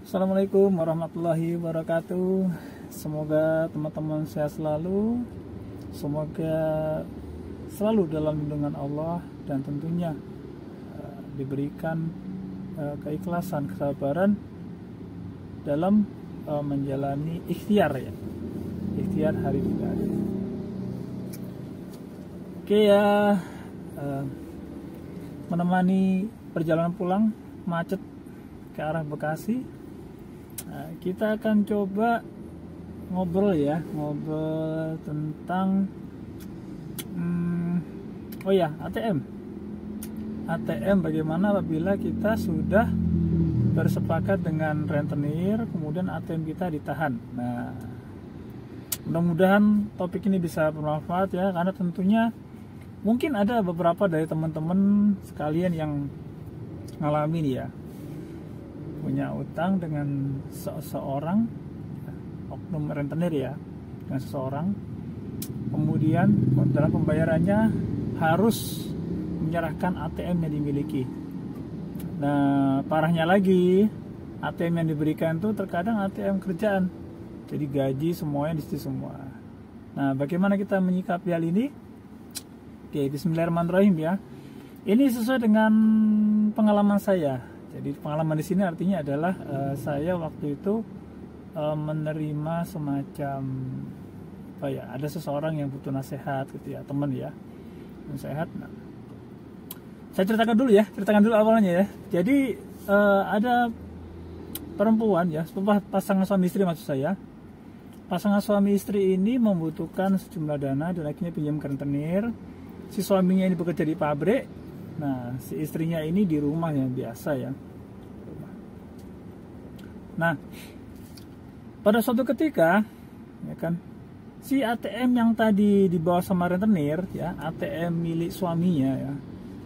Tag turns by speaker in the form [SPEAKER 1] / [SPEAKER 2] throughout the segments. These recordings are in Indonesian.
[SPEAKER 1] Assalamualaikum warahmatullahi wabarakatuh. Semoga teman-teman sehat selalu. Semoga selalu dalam lindungan Allah dan tentunya diberikan keikhlasan, kesabaran dalam menjalani ikhtiar ya. Ikhtiar hari demi hari. Oke ya, menemani perjalanan pulang macet ke arah Bekasi. Kita akan coba ngobrol tentang ATM bagaimana apabila kita sudah bersepakat dengan rentenir kemudian ATM kita ditahan. Nah, mudah-mudahan topik ini bisa bermanfaat ya, karena tentunya mungkin ada beberapa dari teman-teman sekalian yang ngalamin ya, punya utang dengan seseorang, oknum rentenir ya, dengan seseorang, kemudian dalam pembayarannya harus menyerahkan ATM yang dimiliki. Nah, parahnya lagi, ATM yang diberikan itu terkadang ATM kerjaan, jadi gaji semuanya di situ semua. Nah, bagaimana kita menyikapi hal ini? Oke, bismillahirrahmanirrahim ya. Ini sesuai dengan pengalaman saya. Jadi pengalaman di sini artinya adalah saya waktu itu menerima semacam ada seseorang yang butuh nasihat gitu ya, teman ya, nasihat. Nah, saya ceritakan dulu awalnya ya. Jadi ada perempuan ya, pasangan suami istri maksud saya. Pasangan suami istri ini membutuhkan sejumlah dana dan akhirnya pinjam ke rentenir. Si suaminya ini bekerja di pabrik. Nah, si istrinya ini di rumah yang biasa ya. Nah, pada suatu ketika, ya kan, si ATM yang tadi dibawa sama rentenir, ya, ATM milik suaminya ya.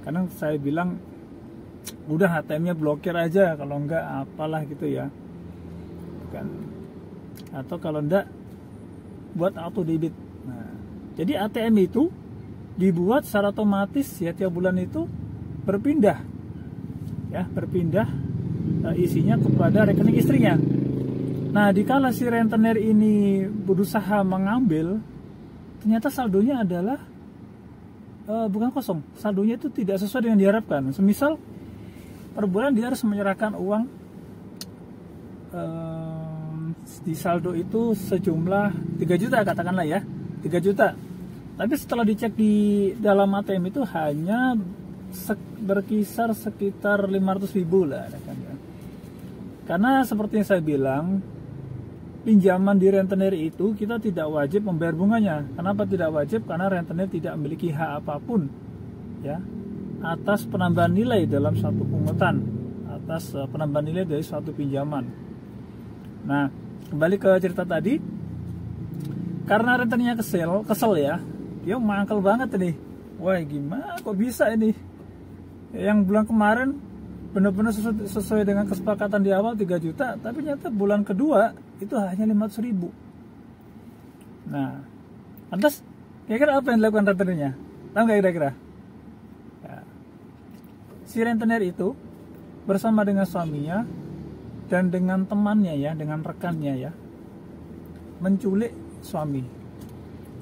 [SPEAKER 1] Karena saya bilang, udah ATM-nya blokir aja, kalau enggak apalah gitu ya. Kan. Atau kalau enggak, buat auto debit. Nah, jadi ATM itu dibuat secara otomatis ya, tiap bulan itu berpindah isinya kepada rekening istrinya. Nah, dikala si rentenir ini berusaha mengambil, ternyata saldonya adalah bukan kosong, saldonya itu tidak sesuai dengan diharapkan. Semisal per bulan dia harus menyerahkan uang di saldo itu sejumlah 3 juta katakanlah ya, 3 juta. Tapi setelah dicek di dalam ATM itu hanya berkisar sekitar 500.000 lah kan ya. Karena seperti yang saya bilang, pinjaman di rentenir itu kita tidak wajib membayar bunganya. Kenapa tidak wajib? Karena rentenir tidak memiliki hak apapun ya atas penambahan nilai dalam suatu pungutan, atas penambahan nilai dari suatu pinjaman. Nah, kembali ke cerita tadi, karena rentenirnya kesel ya, dia mangkel banget nih. Wah, gimana kok bisa ini? Yang bulan kemarin benar-benar sesuai dengan kesepakatan di awal 3 juta, tapi ternyata bulan kedua itu hanya 500.000. Nah, lantas kira-kira apa yang dilakukan rentenirnya? Tahu nggak kira-kira? Ya. Si rentenir itu bersama dengan suaminya dan dengan temannya ya, dengan rekannya ya, menculik suami.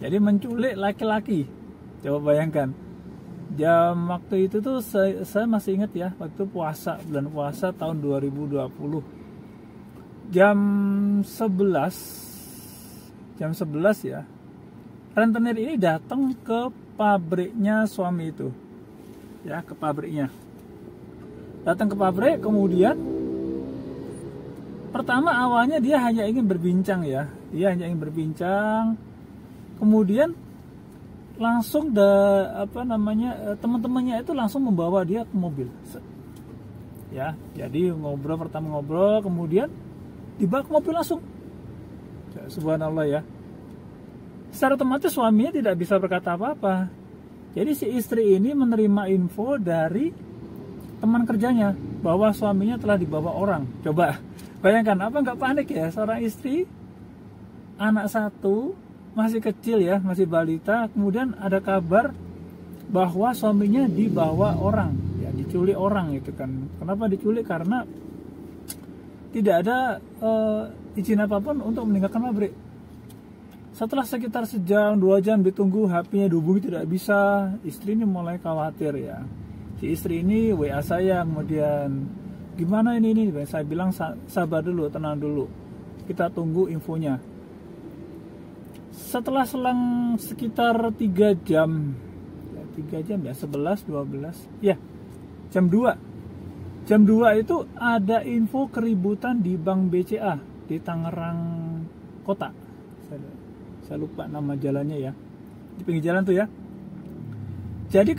[SPEAKER 1] Jadi menculik laki-laki. Coba bayangkan. Jam waktu itu tuh saya masih ingat ya, waktu bulan puasa tahun 2020. Jam 11 ya. Rentenir ini datang ke pabriknya suami itu. Ya, ke pabriknya. Datang ke pabrik, kemudian pertama awalnya dia hanya ingin berbincang ya. Kemudian langsung teman-temannya itu langsung membawa dia ke mobil ya. Jadi pertama ngobrol kemudian dibawa ke mobil langsung ya, subhanallah ya. Secara otomatis suaminya tidak bisa berkata apa-apa. Jadi si istri ini menerima info dari teman kerjanya bahwa suaminya telah dibawa orang. Coba bayangkan, apa nggak panik ya seorang istri, anak satu, masih kecil ya, masih balita, kemudian ada kabar bahwa suaminya dibawa orang ya, diculik orang itu kan. Kenapa diculik? Karena tidak ada izin apapun untuk meninggalkan pabrik. Setelah sekitar sejam 2 jam ditunggu, HP-nya dihubungi tidak bisa. Istri ini mulai khawatir ya. Si istri ini WA saya, kemudian gimana ini? Saya bilang sabar dulu, tenang dulu, kita tunggu infonya. Setelah selang sekitar 3 jam ya, 3 jam ya, 11, 12 ya, jam 2 itu ada info keributan di Bank BCA di Tangerang Kota. Saya lupa nama jalannya ya, di pinggir jalan tuh ya. Jadi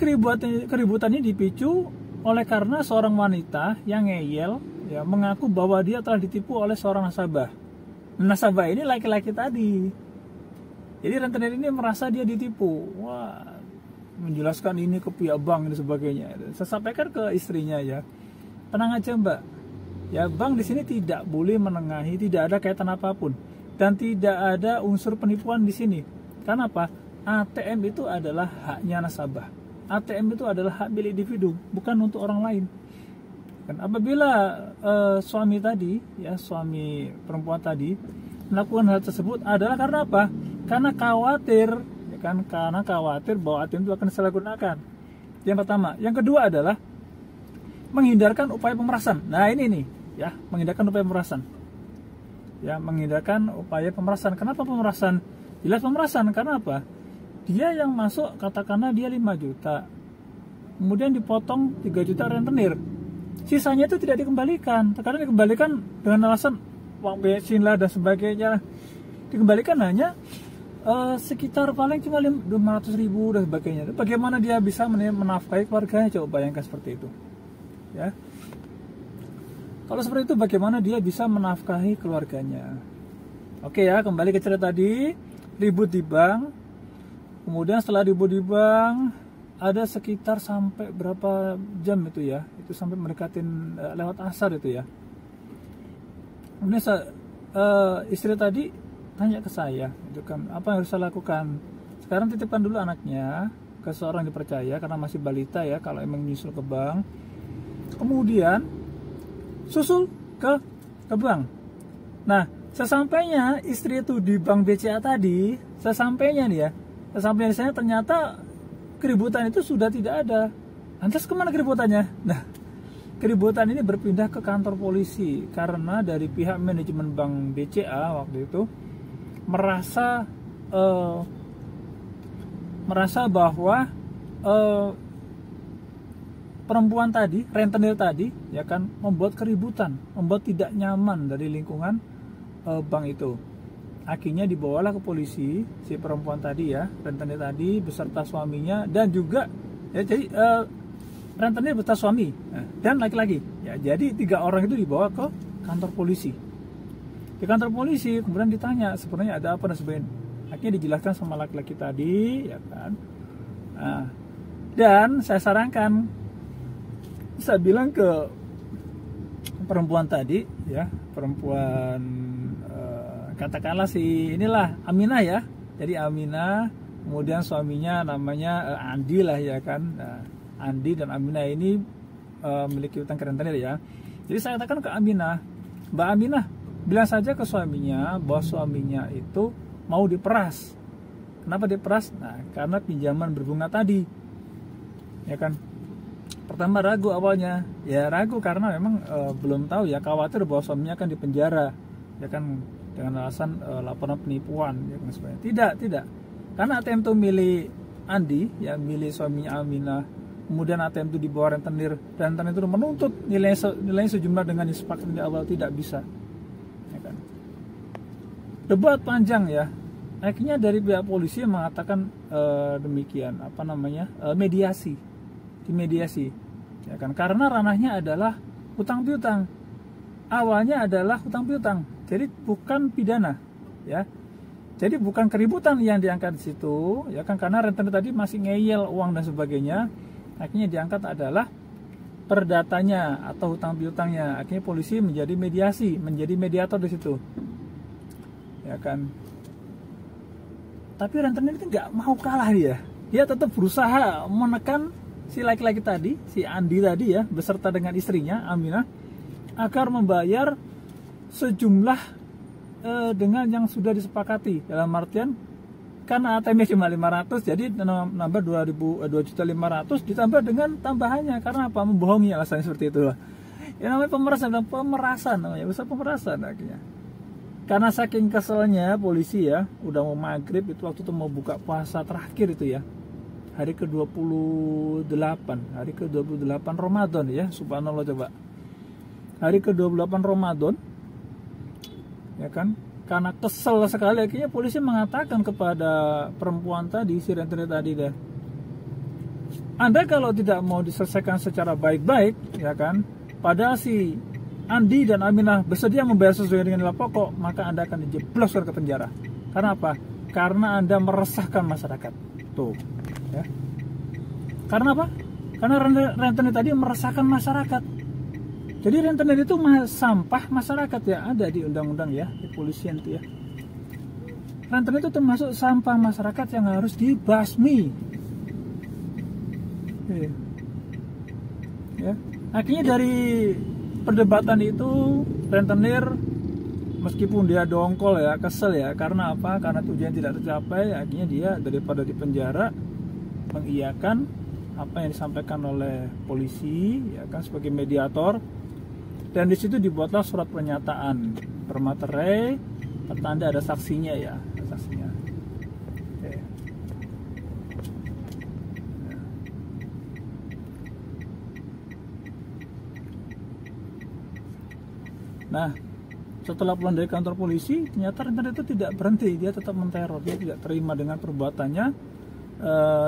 [SPEAKER 1] keributan ini dipicu oleh karena seorang wanita yang ngeyel ya, mengaku bahwa dia telah ditipu oleh seorang nasabah. Nasabah ini laki-laki tadi. Jadi rentenir ini merasa dia ditipu. Wah, menjelaskan ini ke pihak bank dan sebagainya. Saya sampaikan ke istrinya ya, tenang aja mbak. Ya, bank di sini tidak boleh menengahi, tidak ada kaitan apapun, dan tidak ada unsur penipuan di sini. Karena apa? ATM itu adalah haknya nasabah. ATM itu adalah hak milik individu, bukan untuk orang lain. Dan apabila suami tadi, ya suami perempuan tadi melakukan hal tersebut adalah karena apa? Karena khawatir, ya kan? Karena khawatir bahwa ATM itu akan disalahgunakan. Yang pertama, yang kedua adalah menghindarkan upaya pemerasan. Nah ini nih, ya menghindarkan upaya pemerasan. Ya menghindarkan upaya pemerasan. Kenapa pemerasan? Jelas pemerasan karena apa? Dia yang masuk katakanlah dia 5 juta, kemudian dipotong 3 juta rentenir, sisanya itu tidak dikembalikan. Terkadang dikembalikan dengan alasan uang bensin lah dan sebagainya, dikembalikan hanya sekitar paling cuma 500.000 dan sebagainya. Bagaimana dia bisa menafkahi keluarganya? Coba bayangkan seperti itu ya. Kalau seperti itu bagaimana dia bisa menafkahi keluarganya? Oke ya, kembali ke cerita tadi, ribut di bank. Kemudian setelah ribut di bank, ada sekitar sampai berapa jam itu ya, itu sampai mendekatin lewat asar itu ya. Kemudian istri tadi tanya ke saya, itu kan apa yang harus saya lakukan? Sekarang titipkan dulu anaknya ke seorang dipercaya karena masih balita ya, kalau emang nyusul ke bank. Kemudian susul ke bank. Nah, sesampainya istri itu di Bank BCA tadi, sesampainya nih ya, sesampainya di sana ternyata keributan itu sudah tidak ada. Lantas kemana keributannya? Nah, keributan ini berpindah ke kantor polisi karena dari pihak manajemen Bank BCA waktu itu merasa bahwa perempuan tadi, rentenir tadi, ya kan, membuat keributan, membuat tidak nyaman dari lingkungan bank itu. Akhirnya dibawalah ke polisi si perempuan tadi ya, rentenir tadi beserta suaminya dan juga ya, jadi rentenir beserta suami dan laki-laki. Ya, jadi 3 orang itu dibawa ke kantor polisi. Di kantor polisi kemudian ditanya sebenarnya ada apa dan sebagainya. Akhirnya dijelaskan sama laki-laki tadi, ya kan. Nah, dan saya sarankan, saya bilang ke perempuan tadi ya, perempuan katakanlah si inilah Aminah ya. Jadi Aminah, kemudian suaminya namanya Andi lah ya kan. Nah, Andi dan Aminah ini memiliki utang ke rentenir ya. Jadi saya katakan ke Aminah, Mbak Aminah, bilang saja ke suaminya bahwa suaminya itu mau diperas. Kenapa diperas? Nah, karena pinjaman berbunga tadi. Ya kan. Pertama ragu awalnya. Ya ragu karena memang belum tahu ya, khawatir bahwa suaminya akan dipenjara. Ya kan, dengan alasan laporan penipuan ya kan sebenarnya. Tidak. Karena ATM itu milik Andi, ya milik suaminya Aminah. Kemudian ATM itu dibawa rentenir dan rentenir itu menuntut nilainya sejumlah dengan disepakati di awal, tidak bisa. Ya kan. Debat panjang ya. Akhirnya dari pihak polisi mengatakan demikian, mediasi. Dimediasi. Ya kan, karena ranahnya adalah hutang piutang. Awalnya adalah hutang piutang. Jadi bukan pidana, ya. Jadi bukan keributan yang diangkat di situ, ya kan, karena rentenir tadi masih ngeyel uang dan sebagainya. Akhirnya diangkat adalah perdatanya atau hutang piutangnya. Akhirnya polisi menjadi mediasi, menjadi mediator di situ, ya kan. Tapi rentenir itu nggak mau kalah dia tetap berusaha menekan si laki-laki tadi, si Andi tadi ya, beserta dengan istrinya Aminah, agar membayar sejumlah dengan yang sudah disepakati, dalam artian karena ATM cuma 500, jadi nambah 2.500 ditambah dengan tambahannya. Karena apa? Membohongi, alasannya seperti itu. Ya namanya pemerasan namanya, besar pemerasan akhirnya. Karena saking keselnya polisi ya, udah mau maghrib itu, waktu itu mau buka puasa terakhir itu ya, hari ke-28 Ramadan ya, subhanallah. Coba hari ke-28 Ramadan ya kan, karena kesel sekali akhirnya polisi mengatakan kepada perempuan tadi, si rentenir tadi deh, Anda kalau tidak mau diselesaikan secara baik-baik ya kan, padahal si Andi dan Aminah bersedia membayar sesuai dengan nilai pokok, maka Anda akan dijebloskan ke penjara. Karena apa? Karena Anda meresahkan masyarakat. Tuh ya. Karena apa? Karena rentenir tadi meresahkan masyarakat. Jadi rentenir itu sampah masyarakat ya, ada di undang-undang ya, di polisian itu ya. Rentenir itu termasuk sampah masyarakat yang harus dibasmi. Ya. Akhirnya dari perdebatan itu, rentenir meskipun dia dongkol ya, kesel ya, karena apa? Karena tujuan tidak tercapai, akhirnya dia daripada di penjara mengiyakan apa yang disampaikan oleh polisi ya kan, sebagai mediator. Dan di situ dibuatlah surat pernyataan bermaterai, pertanda ada saksinya ya, ada saksinya. Oke. Nah, setelah pulang dari kantor polisi, ternyata rentenir itu tidak berhenti, dia tetap menteror, dia tidak terima dengan perbuatannya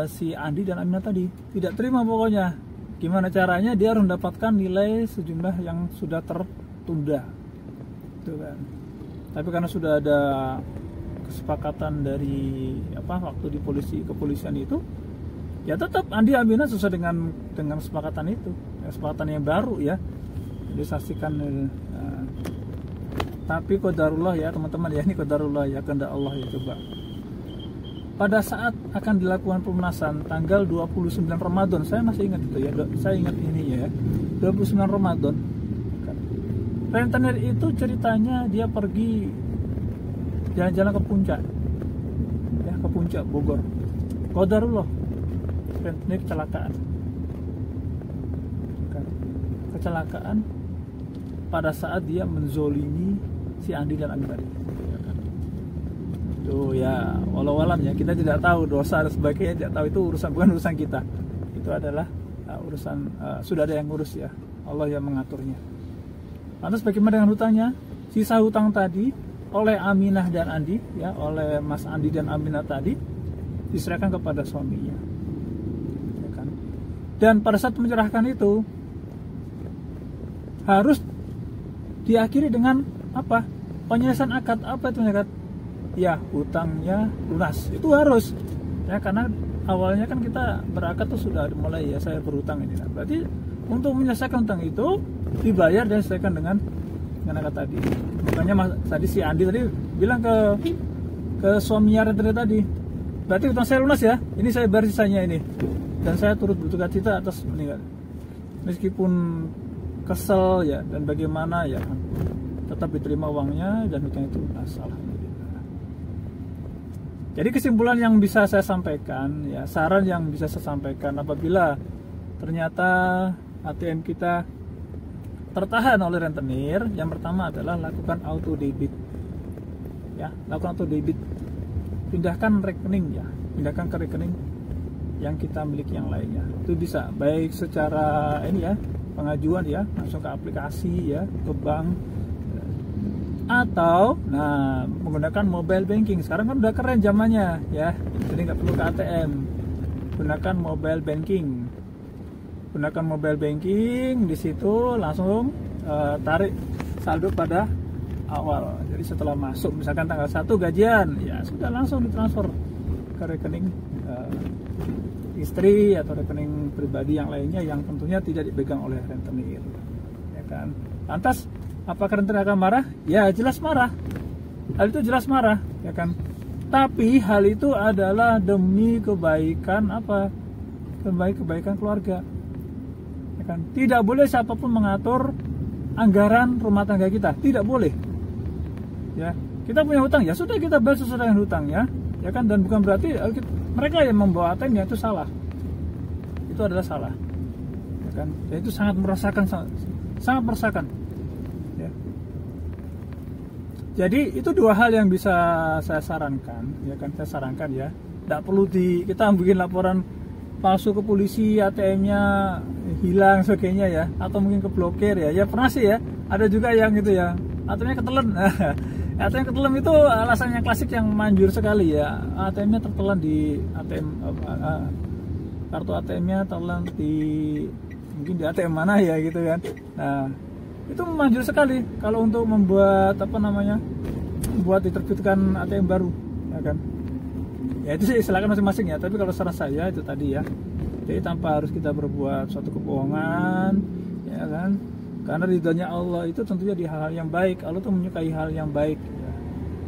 [SPEAKER 1] si Andi dan Aminah tadi, tidak terima pokoknya. Gimana caranya dia harus mendapatkan nilai sejumlah yang sudah tertunda, gitu kan. Tapi karena sudah ada kesepakatan dari waktu di kepolisian itu, ya tetap Andi Aminah sesuai dengan kesepakatan itu, kesepakatan yang baru ya, disaksikan. Tapi qadarullah ya teman-teman ya, ini qadarullah ya, kehendak Allah ya. Coba pada saat akan dilakukan pelunasan tanggal 29 Ramadan, saya masih ingat itu ya, saya ingat ini ya, 29 Ramadan. Rentenir itu ceritanya dia pergi jalan-jalan ke puncak ya, ke puncak Bogor. Qadarullah, rentenir kecelakaan pada saat dia menzolimi si Andi dan Aminah tadi. Tuh ya, walau-walam ya, kita tidak tahu dosa dan sebagainya, tidak tahu, itu bukan urusan kita. Itu adalah urusan sudah ada yang ngurus ya, Allah yang mengaturnya. Lantas bagaimana dengan hutangnya? Sisa hutang tadi oleh Aminah dan Andi ya, oleh Mas Andi dan Aminah tadi diserahkan kepada suaminya. Ya kan? Dan pada saat menyerahkan itu harus diakhiri dengan apa? Penyelesaian akad. Apa itu akad? Ya, hutangnya lunas. Itu harus ya, karena awalnya kan kita berakad tuh sudah mulai ya, saya berhutang ini. Nah, berarti untuk menyelesaikan hutang itu dibayar dan diselesaikan dengan akad tadi. Makanya tadi si Andi tadi bilang ke suaminya rentenir tadi, berarti hutang saya lunas ya, ini saya bayar sisanya ini, dan saya turut berduka cita atas meninggal. Meskipun kesel ya, dan bagaimana ya, tetap diterima uangnya dan hutang itu lunas. Alhamdulillah. Jadi kesimpulan yang bisa saya sampaikan ya, saran yang bisa saya sampaikan, apabila ternyata ATM kita tertahan oleh rentenir, yang pertama adalah lakukan auto debit ya, lakukan auto debit, pindahkan rekening ya, pindahkan ke rekening yang kita miliki yang lainnya. Itu bisa baik secara ini ya, pengajuan ya, langsung ke aplikasi ya, ke bank, atau menggunakan mobile banking. Sekarang kan udah keren zamannya ya, jadi nggak perlu ke ATM, gunakan mobile banking. Gunakan mobile banking, di situ langsung tarik saldo pada awal. Jadi setelah masuk misalkan tanggal 1 gajian, ya sudah langsung ditransfer ke rekening istri atau rekening pribadi yang lainnya yang tentunya tidak dipegang oleh rentenir, ya kan. Lantas apakah rentenir akan marah? Ya jelas marah. Hal itu jelas marah, ya kan. Tapi hal itu adalah demi kebaikan apa? Kebaikan keluarga. Ya kan? Tidak boleh siapapun mengatur anggaran rumah tangga kita, tidak boleh. ya. Kita punya hutang, ya sudah kita bayar sesuai dengan hutang ya kan, dan bukan berarti mereka yang membawa ATM itu salah. Itu adalah salah. Ya kan? Dan itu sangat meresahkan, sangat meresahkan. Ya. Jadi itu dua hal yang bisa saya sarankan, ya kan, saya sarankan ya. Tidak perlu kita bikin laporan palsu ke polisi, ATM-nya hilang sebagainya ya, atau mungkin keblokir ya. Ya pernah sih ya, ada juga yang gitu ya, ATM-nya ketelan. ATM ketelan itu alasannya klasik yang manjur sekali ya. ATM-nya tertelan di ATM, kartu ATM-nya tertelan mungkin di ATM mana ya gitu kan. Nah, itu manjur sekali kalau untuk membuat buat diterbitkan ATM baru, ya kan. Ya itu sih silakan masing-masing ya, tapi kalau saran saya itu tadi ya, jadi tanpa harus kita berbuat suatu kebohongan, ya kan, karena ridhonya Allah itu tentunya di hal-hal yang baik. Allah tuh menyukai hal yang baik ya.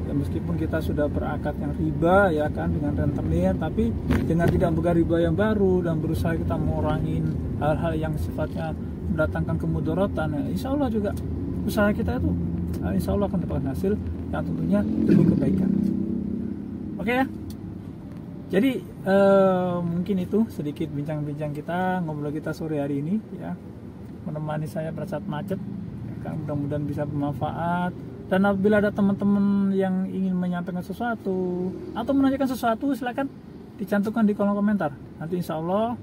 [SPEAKER 1] Ya meskipun kita sudah berakad yang riba ya kan, dengan rentenir, tapi dengan tidak membuka riba yang baru dan berusaha kita mengurangi hal-hal yang sifatnya mendatangkan kemudaratan, ya, insya Allah juga usaha kita itu insya Allah akan dapatkan hasil yang tentunya demi kebaikan. Oke ya. Jadi mungkin itu sedikit bincang-bincang kita, ngobrol kita sore hari ini ya, menemani saya pada saat macet ya kan, mudah-mudahan bisa bermanfaat. Dan apabila ada teman-teman yang ingin menyampaikan sesuatu atau menanyakan sesuatu, silakan dicantumkan di kolom komentar. Nanti insya Allah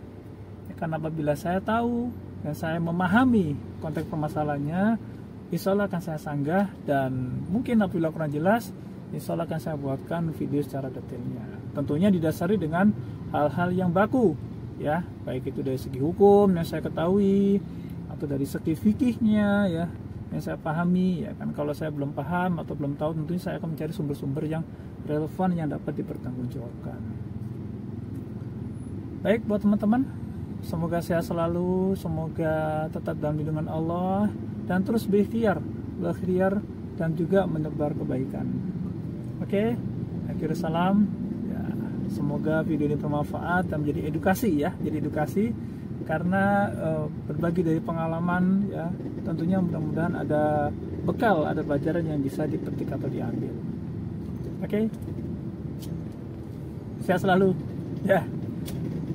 [SPEAKER 1] ya kan, apabila saya tahu dan saya memahami konteks permasalahannya, insya Allah akan saya sanggah, dan mungkin apabila kurang jelas, insya Allah akan saya buatkan video secara detailnya. Tentunya didasari dengan hal-hal yang baku ya, baik itu dari segi hukum yang saya ketahui atau dari segi fikihnya ya yang saya pahami ya kan. Kalau saya belum paham atau belum tahu, tentunya saya akan mencari sumber-sumber yang relevan yang dapat dipertanggungjawabkan. Baik buat teman-teman, semoga sehat selalu, semoga tetap dalam lindungan Allah, dan terus berikhtiar dan juga menebar kebaikan. Oke, akhir salam. Semoga video ini bermanfaat dan menjadi edukasi ya, jadi edukasi karena berbagi dari pengalaman ya, tentunya mudah-mudahan ada bekal, ada pelajaran yang bisa dipetik atau diambil. Oke, sehat selalu ya.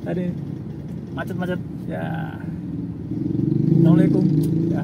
[SPEAKER 1] Tadi macet-macet ya. Assalamualaikum ya.